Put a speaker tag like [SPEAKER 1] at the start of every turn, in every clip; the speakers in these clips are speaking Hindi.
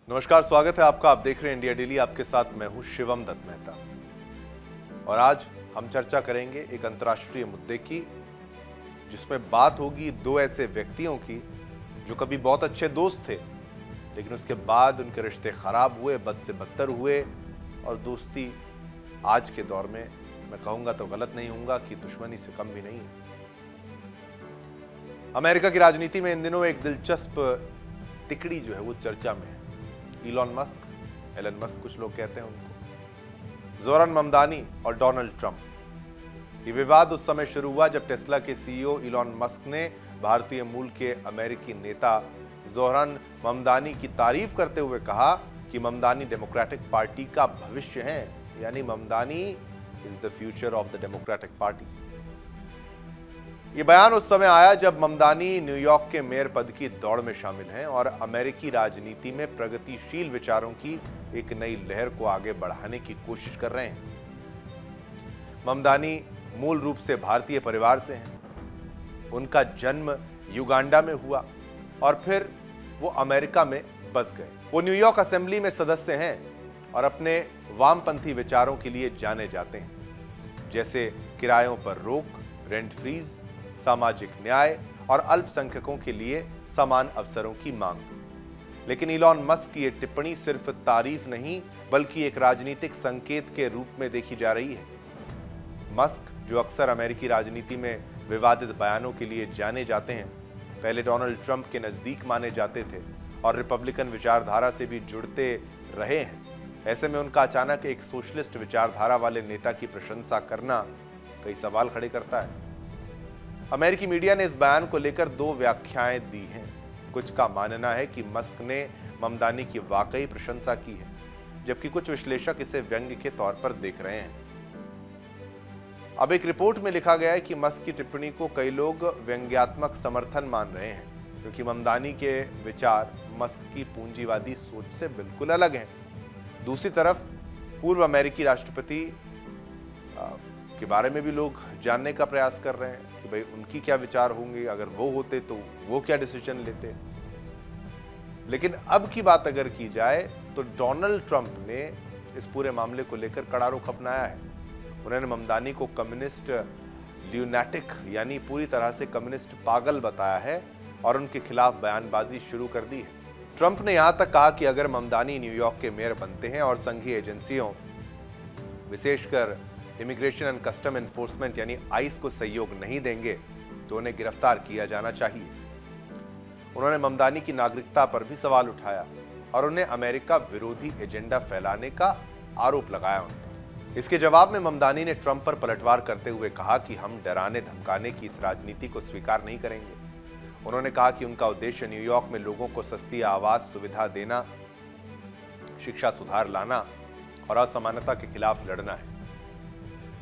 [SPEAKER 1] नमस्कार, स्वागत है आपका। आप देख रहे हैं इंडिया डेली। आपके साथ मैं हूं शिवम दत्त मेहता और आज हम चर्चा करेंगे एक अंतर्राष्ट्रीय मुद्दे की, जिसमें बात होगी दो ऐसे व्यक्तियों की जो कभी बहुत अच्छे दोस्त थे, लेकिन उसके बाद उनके रिश्ते खराब हुए, बद से बदतर हुए और दोस्ती आज के दौर में मैं कहूंगा तो गलत नहीं होऊंगा कि दुश्मनी से कम भी नहीं है। अमेरिका की राजनीति में इन दिनों एक दिलचस्प तिकड़ी जो है वो चर्चा में है। एलन मस्क कुछ लोग कहते हैं उनको, जोरन ममदानी और डोनाल्ड ट्रंप। ये विवाद उस समय शुरू हुआ जब टेस्ला के सीईओ इलॉन मस्क ने भारतीय मूल के अमेरिकी नेता जोरन ममदानी की तारीफ करते हुए कहा कि ममदानी डेमोक्रेटिक पार्टी का भविष्य है, यानी Mamdani is the future of the democratic party. ये बयान उस समय आया जब ममदानी न्यूयॉर्क के मेयर पद की दौड़ में शामिल हैं और अमेरिकी राजनीति में प्रगतिशील विचारों की एक नई लहर को आगे बढ़ाने की कोशिश कर रहे हैं। ममदानी मूल रूप से भारतीय परिवार से हैं। उनका जन्म युगांडा में हुआ और फिर वो अमेरिका में बस गए। वो न्यूयॉर्क असेंबली में सदस्य हैं और अपने वामपंथी विचारों के लिए जाने जाते हैं, जैसे किरायों पर रोक, रेंट फ्रीज, सामाजिक न्याय और अल्पसंख्यकों के लिए समान अवसरों की मांग। लेकिन इलॉन मस्क की यह टिप्पणी सिर्फ तारीफ नहीं बल्कि एक राजनीतिक संकेत के रूप में देखी जा रही है। मस्क, जो अक्सर अमेरिकी राजनीति में विवादित बयानों के लिए जाने जाते हैं, पहले डोनाल्ड ट्रंप के नजदीक माने जाते थे और रिपब्लिकन विचारधारा से भी जुड़ते रहे हैं। ऐसे में उनका अचानक एक सोशलिस्ट विचारधारा वाले नेता की प्रशंसा करना कई सवाल खड़े करता है। अमेरिकी मीडिया ने इस बयान को लेकर दो व्याख्याएं दी हैं। कुछ का मानना है कि मस्क ने ममदानी की वाकई प्रशंसा की है, जबकि कुछ विश्लेषक इसे व्यंग्य के तौर पर देख रहे हैं। अब एक रिपोर्ट में लिखा गया है कि मस्क की टिप्पणी को कई लोग व्यंग्यात्मक समर्थन मान रहे हैं, क्योंकि ममदानी के विचार मस्क की पूंजीवादी सोच से बिल्कुल अलग हैं। दूसरी तरफ पूर्व अमेरिकी राष्ट्रपति के बारे में भी लोग जानने का प्रयास कर रहे हैं कि भाई उनकी क्या विचार होंगे, अगर वो होते तो वो क्या डिसीजन लेते। लेकिन अब की बात अगर की जाए तो डोनाल्ड ट्रंप ने इस पूरे मामले को लेकर कड़ा रुख अपनाया है। उन्होंने ममदानी को कम्युनिस्ट ल्यूनैटिक, यानी पूरी तरह से कम्युनिस्ट पागल बताया है और उनके खिलाफ बयानबाजी शुरू कर दी है। ट्रंप ने यहां तक कहा कि अगर ममदानी न्यूयॉर्क के मेयर बनते हैं और संघीय एजेंसियों, विशेषकर इमिग्रेशन एंड कस्टम एनफोर्समेंट यानी आइस को सहयोग नहीं देंगे तो उन्हें गिरफ्तार किया जाना चाहिए। उन्होंने ममदानी की नागरिकता पर भी सवाल उठाया और उन्हें अमेरिका विरोधी एजेंडा फैलाने का आरोप लगाया उन पर। इसके जवाब में ममदानी ने ट्रंप पर पलटवार करते हुए कहा कि हम डराने धमकाने की इस राजनीति को स्वीकार नहीं करेंगे। उन्होंने कहा कि उनका उद्देश्य न्यूयॉर्क में लोगों को सस्ती आवास सुविधा देना, शिक्षा सुधार लाना और असमानता के खिलाफ लड़ना है।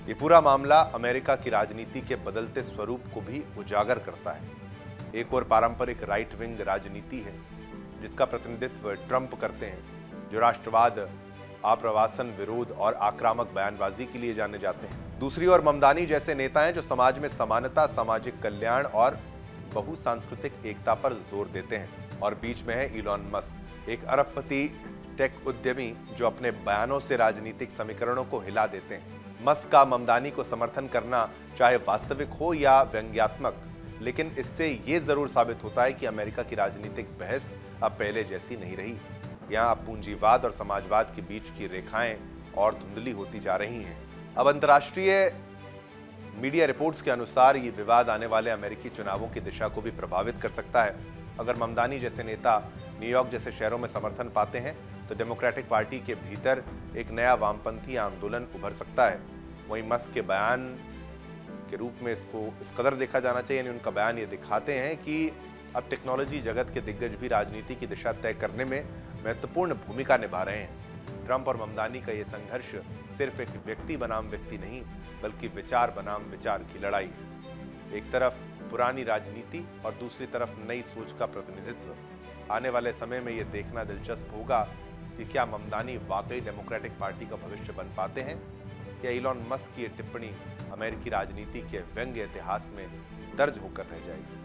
[SPEAKER 1] ये पूरा मामला अमेरिका की राजनीति के बदलते स्वरूप को भी उजागर करता है। एक और पारंपरिक राइट विंग राजनीति है जिसका प्रतिनिधित्व ट्रंप करते हैं, जो राष्ट्रवाद, आप्रवासन विरोध और आक्रामक बयानबाजी के लिए जाने जाते हैं। दूसरी ओर ममदानी जैसे नेता हैं जो समाज में समानता, सामाजिक कल्याण और बहुसांस्कृतिक एकता पर जोर देते हैं। और बीच में है इलॉन मस्क, एक अरबपति टेक उद्यमी जो अपने बयानों से राजनीतिक समीकरणों को हिला देते हैं। मस्क का ममदानी को समर्थन करना चाहे वास्तविक हो या व्यंग्यात्मक, लेकिन इससे यह जरूर साबित होता है कि अमेरिका की राजनीतिक बहस अब पहले जैसी नहीं रही। यहां अब पूंजीवाद और समाजवाद के बीच की रेखाएं और धुंधली होती जा रही हैं। अब अंतर्राष्ट्रीय मीडिया रिपोर्ट्स के अनुसार ये विवाद आने वाले अमेरिकी चुनावों की दिशा को भी प्रभावित कर सकता है। अगर ममदानी जैसे नेता न्यूयॉर्क जैसे शहरों में समर्थन पाते हैं तो डेमोक्रेटिक पार्टी के भीतर एक नया वामपंथी आंदोलन उभर सकता है। वहीं मस्क के बयान के रूप में इसको इस कदर देखा जाना चाहिए, यानी उनका बयान ये दिखाते हैं कि अब टेक्नोलॉजी जगत के दिग्गज भी राजनीति की दिशा तय करने में महत्वपूर्ण भूमिका निभा रहे हैं। ट्रंप और ममदानी का ये संघर्ष सिर्फ एक व्यक्ति बनाम व्यक्ति नहीं बल्कि विचार बनाम विचार की लड़ाई है। एक तरफ पुरानी राजनीति और दूसरी तरफ नई सोच का प्रतिनिधित्व। आने वाले समय में ये देखना दिलचस्प होगा कि क्या ममदानी वाकई डेमोक्रेटिक पार्टी का भविष्य बन पाते हैं या इलॉन मस्क की ये टिप्पणी अमेरिकी राजनीति के व्यंग्य इतिहास में दर्ज होकर रह जाएगी।